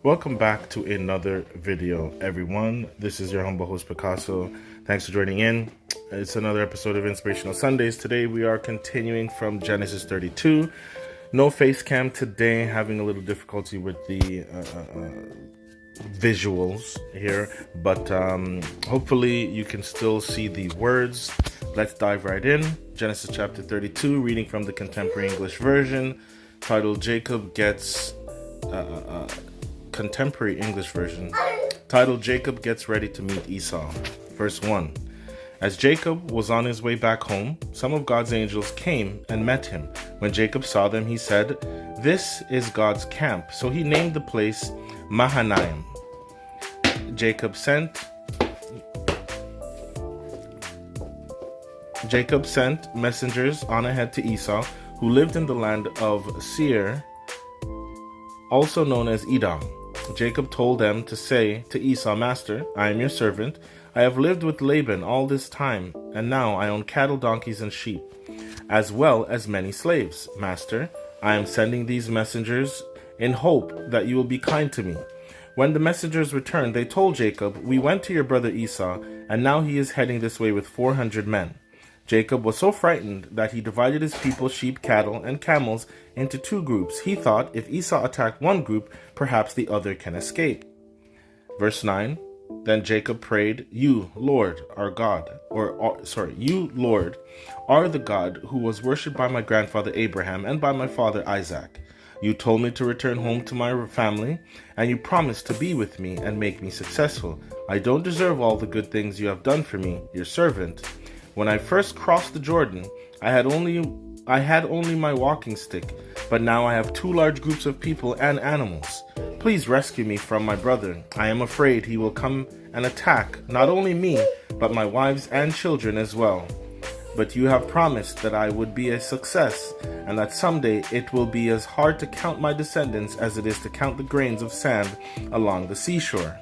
Welcome back to another video, everyone. This is your humble host, Picasso. Thanks for joining in. It's another episode of Inspirational Sundays. Today we are continuing from Genesis 32. No face cam today, having a little difficulty with the visuals here, but hopefully you can still see the words. Let's dive right in. Genesis chapter 32, reading from the Contemporary English Version, titled Jacob Gets... Contemporary English Version, titled Jacob Gets Ready to Meet Esau. Verse 1. As Jacob was on his way back home, some of God's angels came and met him. When Jacob saw them, he said, "This is God's camp." So he named the place Mahanaim. Jacob sent messengers on ahead to Esau, who lived in the land of Seir, also known as Edom. Jacob told them to say to Esau, "Master, I am your servant. I have lived with Laban all this time, and now I own cattle, donkeys, and sheep, as well as many slaves. Master, I am sending these messengers in hope that you will be kind to me." When the messengers returned, they told Jacob, "We went to your brother Esau, and now he is heading this way with 400 men. Jacob was so frightened that he divided his people, sheep, cattle, and camels into two groups. He thought if Esau attacked one group, perhaps the other can escape. Verse 9, then Jacob prayed, "You, Lord, are God, you, Lord, are the God who was worshipped by my grandfather Abraham and by my father Isaac. You told me to return home to my family, and you promised to be with me and make me successful. I don't deserve all the good things you have done for me, your servant. When I first crossed the Jordan, I had only my walking stick, but now I have two large groups of people and animals. Please rescue me from my brother. I am afraid he will come and attack not only me, but my wives and children as well. But you have promised that I would be a success, and that someday it will be as hard to count my descendants as it is to count the grains of sand along the seashore."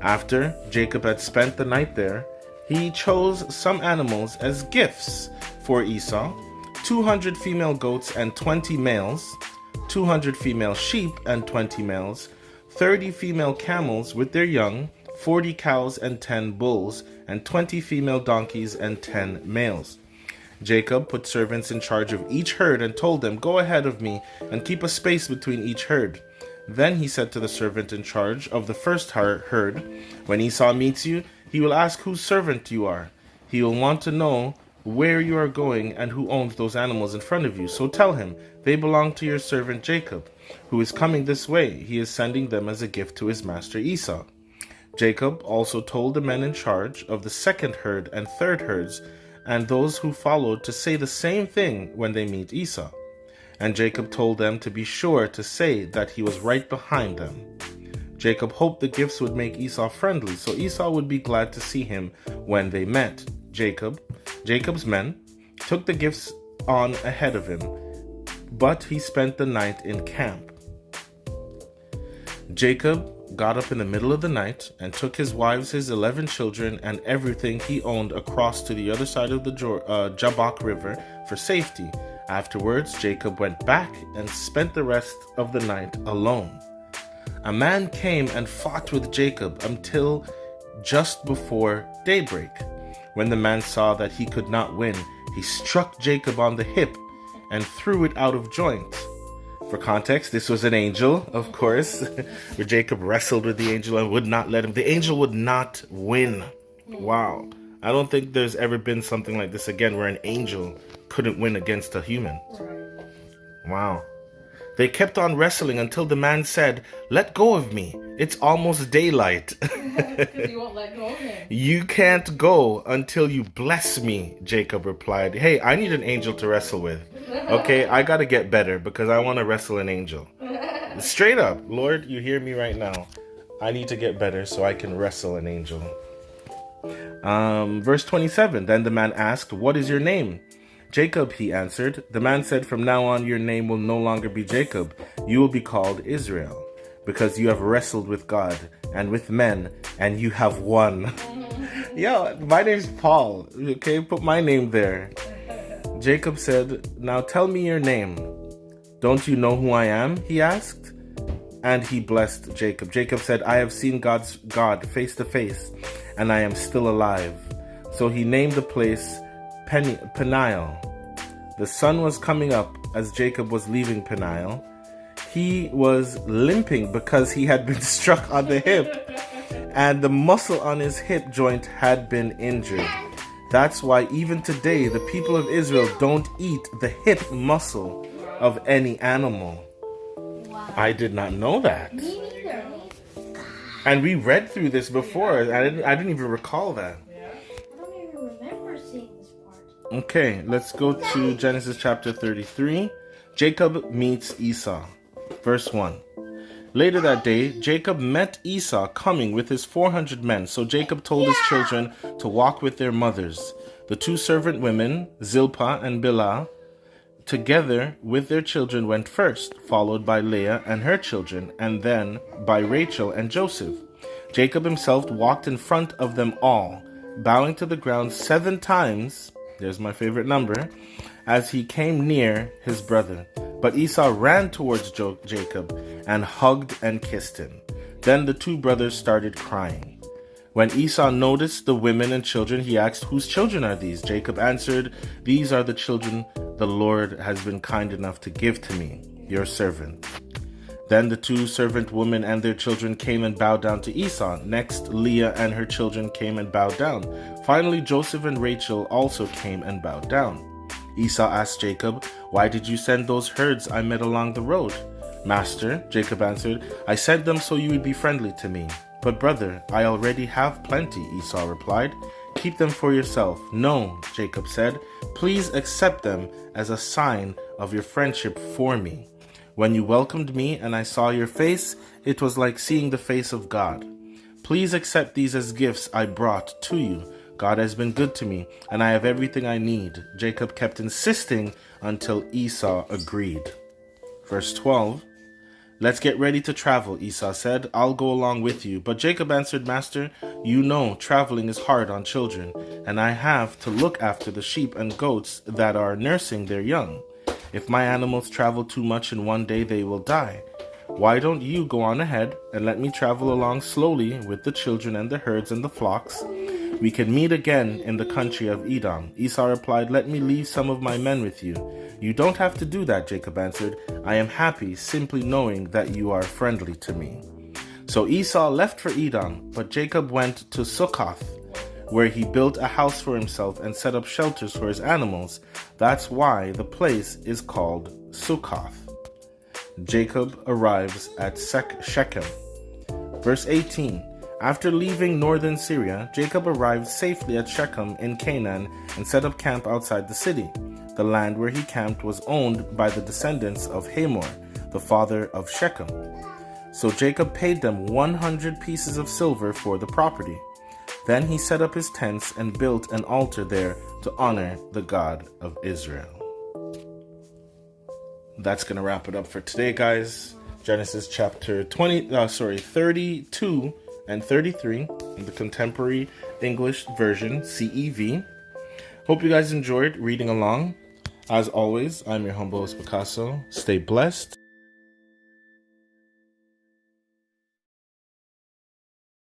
After Jacob had spent the night there, he chose some animals as gifts for Esau: 200 female goats and 20 males, 200 female sheep and 20 males, 30 female camels with their young, 40 cows and 10 bulls, and 20 female donkeys and 10 males. Jacob put servants in charge of each herd and told them, "Go ahead of me and keep a space between each herd." Then he said to the servant in charge of the first herd, "When Esau meets you, he will ask whose servant you are. He will want to know where you are going and who owns those animals in front of you. So tell him they belong to your servant Jacob, who is coming this way. He is sending them as a gift to his master Esau." Jacob also told the men in charge of the second herd and third herds, and those who followed, to say the same thing when they meet Esau. And Jacob told them to be sure to say that he was right behind them. Jacob hoped the gifts would make Esau friendly, so Esau would be glad to see him when they met. Jacob's men took the gifts on ahead of him, but he spent the night in camp. Jacob got up in the middle of the night and took his wives, his 11 children, and everything he owned across to the other side of the Jabbok River for safety. Afterwards, Jacob went back and spent the rest of the night alone. A man came and fought with Jacob until just before daybreak. When the man saw that he could not win, he struck Jacob on the hip and threw it out of joint. For context, this was an angel, of course, where Jacob wrestled with the angel and would not let him. The angel would not win. Wow. I don't think there's ever been something like this again where an angel couldn't win against a human. Wow. They kept on wrestling until the man said, "Let go of me. It's almost daylight." Because you won't let go of him. "You can't go until you bless me," Jacob replied. "Hey, I need an angel to wrestle with. Okay, I gotta get better because I want to wrestle an angel." Straight up, Lord, you hear me right now. I need to get better so I can wrestle an angel. Verse 27, then the man asked, "What is your name?" "Jacob," he answered. The man said, "From now on your name will no longer be Jacob. You will be called Israel, because you have wrestled with God and with men, and you have won." Yo, my name's Paul. Okay, put my name there. Jacob said, "Now tell me your name." "Don't you know who I am?" he asked. and he blessed Jacob. Jacob said, I have seen God face to face, and I am still alive. So he named the place Peniel. The sun was coming up as Jacob was leaving Peniel. He was limping because he had been struck on the hip, and the muscle on his hip joint had been injured. That's why even today the people of Israel don't eat the hip muscle of any animal. Wow. I did not know that. Me neither. And we read through this before. I didn't even recall that. I don't even remember seeing this part. Okay, let's go to Genesis chapter 33. Jacob meets Esau. Verse 1. Later that day, Jacob met Esau coming with his 400 men. So Jacob told his children to walk with their mothers. The two servant women, Zilpah and Bilhah, together with their children went first, followed by Leah and her children, and then by Rachel and Joseph. Jacob himself walked in front of them all, bowing to the ground 7 times, there's my favorite number, as he came near his brother. But Esau ran towards Jacob and hugged and kissed him. Then the two brothers started crying. When Esau noticed the women and children, he asked, whose children are these? Jacob answered, these are the children the Lord has been kind enough to give to me, your servant. Then the two servant women and their children came and bowed down to Esau. Next, Leah and her children came and bowed down. Finally, Joseph and Rachel also came and bowed down. Esau asked Jacob, why did you send those herds I met along the road? Master, Jacob answered, I sent them so you would be friendly to me. But brother, I already have plenty, Esau replied. Keep them for yourself. No, Jacob said, please accept them as a sign of your friendship for me. When you welcomed me and I saw your face, it was like seeing the face of God. Please accept these as gifts I brought to you. God has been good to me, and I have everything I need. Jacob kept insisting until Esau agreed. Verse 12. Let's get ready to travel, Esau said. I'll go along with you. But Jacob answered, Master, you know traveling is hard on children, and I have to look after the sheep and goats that are nursing their young. If my animals travel too much in one day, they will die. Why don't you go on ahead and let me travel along slowly with the children and the herds and the flocks? We can meet again in the country of Edom. Esau replied, let me leave some of my men with you. You don't have to do that, Jacob answered. I am happy simply knowing that you are friendly to me. So Esau left for Edom, but Jacob went to Succoth, where he built a house for himself and set up shelters for his animals. That's why the place is called Succoth. Jacob arrives at Shechem. Verse 18. After leaving northern Syria, Jacob arrived safely at Shechem in Canaan and set up camp outside the city. The land where he camped was owned by the descendants of Hamor, the father of Shechem. So Jacob paid them 100 pieces of silver for the property. Then he set up his tents and built an altar there to honor the God of Israel. That's going to wrap it up for today, guys. Genesis chapter 32 and 33 in the Contemporary English Version, CEV. Hope you guys enjoyed reading along. As always, I'm your humble host, Picasso. Stay blessed.